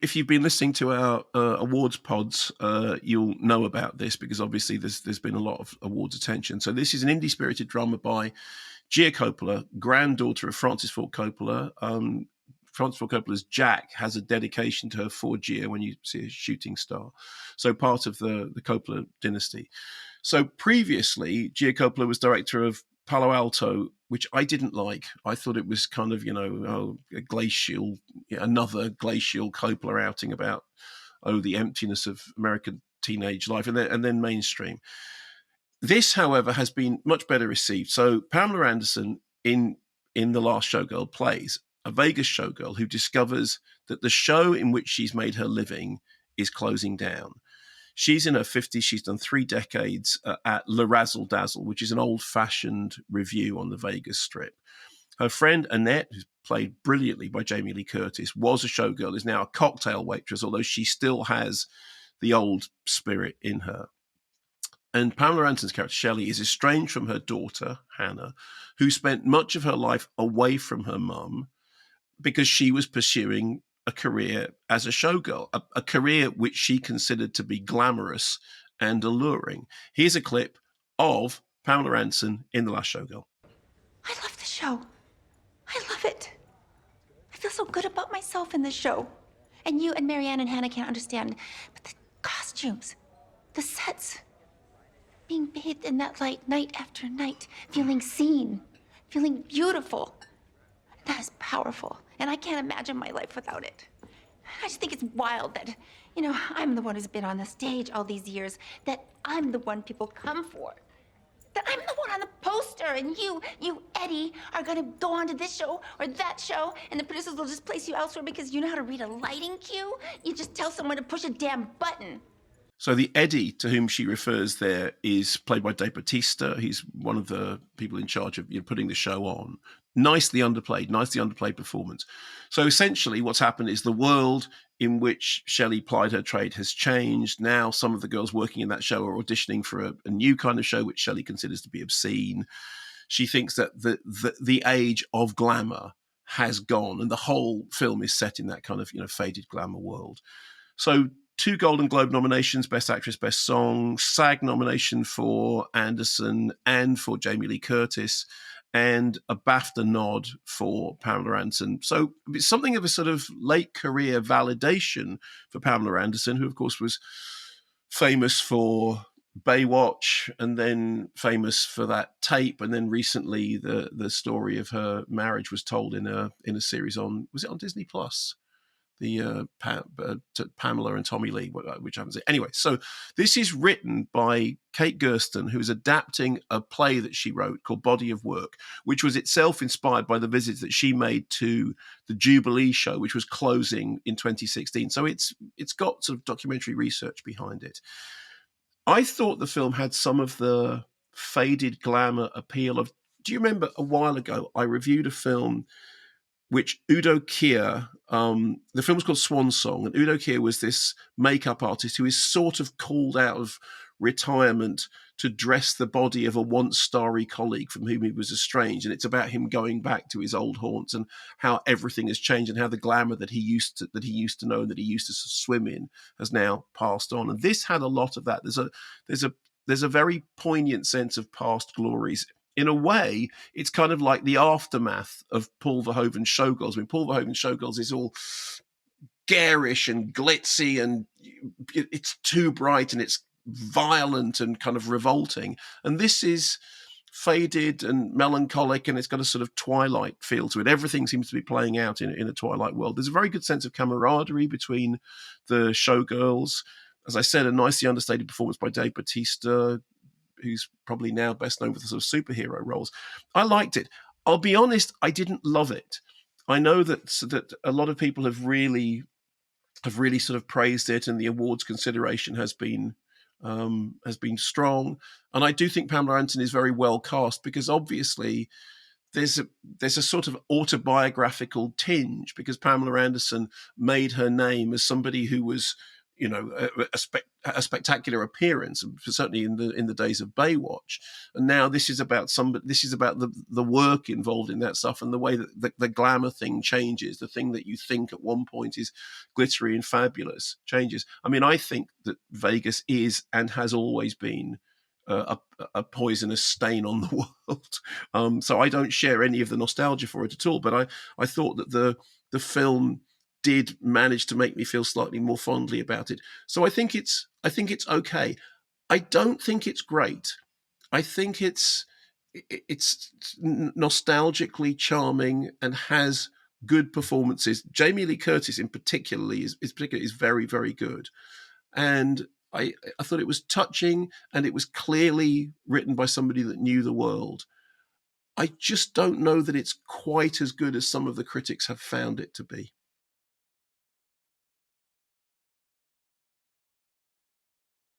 If you've been listening to our awards pods, you'll know about this because obviously there's been a lot of awards attention. So this is an indie-spirited drama by Gia Coppola, granddaughter of Francis Ford Coppola. Francis Ford Coppola's Jack has a dedication to her for Gia when you see a shooting star. So part of the Coppola dynasty. So previously, Gia Coppola was director of Palo Alto, which I didn't like. I thought it was kind of, another glacial Coppola outing about, the emptiness of American teenage life, and then mainstream. This, however, has been much better received. So Pamela Anderson in The Last Showgirl plays a Vegas showgirl who discovers that the show in which she's made her living is closing down. She's in her 50s. She's done 3 decades at Le Razzle Dazzle, which is an old-fashioned revue on the Vegas Strip. Her friend Annette, who's played brilliantly by Jamie Lee Curtis, was a showgirl, is now a cocktail waitress, although she still has the old spirit in her. And Pamela Anderson's character, Shelley, is estranged from her daughter, Hannah, who spent much of her life away from her mum because she was pursuing a career as a showgirl, a career which she considered to be glamorous and alluring. Here's a clip of Pamela Anderson in The Last Showgirl. I love the show. I love it. I feel so good about myself in this show. And you and Marianne and Hannah can't understand, but the costumes, the sets, being bathed in that light night after night, feeling seen, feeling beautiful. That is powerful, and I can't imagine my life without it. I just think it's wild that, I'm the one who's been on the stage all these years, that I'm the one people come for. That I'm the one on the poster, and you, Eddie, are gonna go on to this show or that show, and the producers will just place you elsewhere because you know how to read a lighting cue? You just tell someone to push a damn button. So the Eddie to whom she refers there is played by Dave Bautista. He's one of the people in charge of putting the show on. Nicely underplayed performance. So essentially what's happened is the world in which Shelley plied her trade has changed. Now some of the girls working in that show are auditioning for a new kind of show, which Shelley considers to be obscene. She thinks that the age of glamour has gone, and the whole film is set in that kind of faded glamour world. So 2 Golden Globe nominations, Best Actress, Best Song, SAG nomination for Anderson and for Jamie Lee Curtis, and a BAFTA nod for Pamela Anderson. So it's something of a sort of late career validation for Pamela Anderson, who of course was famous for Baywatch and then famous for that tape, and then recently the story of her marriage was told in a series was it on Disney Plus? The Pamela and Tommy Lee, which I haven't seen. Anyway, so this is written by Kate Gersten, who is adapting a play that she wrote called Body of Work, which was itself inspired by the visits that she made to the Jubilee show, which was closing in 2016. So it's got sort of documentary research behind it. I thought the film had some of the faded glamour appeal of. Do you remember a while ago I reviewed a film which Udo Kier, the film was called Swan Song, and Udo Kier was this makeup artist who is sort of called out of retirement to dress the body of a once starry colleague from whom he was estranged, and it's about him going back to his old haunts and how everything has changed and how the glamour that he used to know and that he used to swim in has now passed on. And this had a lot of that. There's a very poignant sense of past glories. In a way, it's kind of like the aftermath of Paul Verhoeven's Showgirls. I mean, Paul Verhoeven's Showgirls is all garish and glitzy, and it's too bright, and it's violent and kind of revolting. And this is faded and melancholic, and it's got a sort of twilight feel to it. Everything seems to be playing out in a twilight world. There's a very good sense of camaraderie between the showgirls. As I said, a nicely understated performance by Dave Bautista, who's probably now best known for the sort of superhero roles. I liked it. I'll be honest, I didn't love it. I know that a lot of people have really sort of praised it, and the awards consideration has been strong. And I do think Pamela Anderson is very well cast because obviously there's a sort of autobiographical tinge because Pamela Anderson made her name as somebody who was a spectacular appearance, certainly in the days of Baywatch. And now this is about the work involved in that stuff, and the way that the glamour thing changes. The thing that you think at one point is glittery and fabulous changes. I mean, I think that Vegas is and has always been a poisonous stain on the world. So I don't share any of the nostalgia for it at all. But I thought that the film did manage to make me feel slightly more fondly about it. So I think it's okay. I don't think it's great. I think it's nostalgically charming and has good performances. Jamie Lee Curtis in particularly is very, very good. And I thought it was touching, and it was clearly written by somebody that knew the world. I just don't know that it's quite as good as some of the critics have found it to be.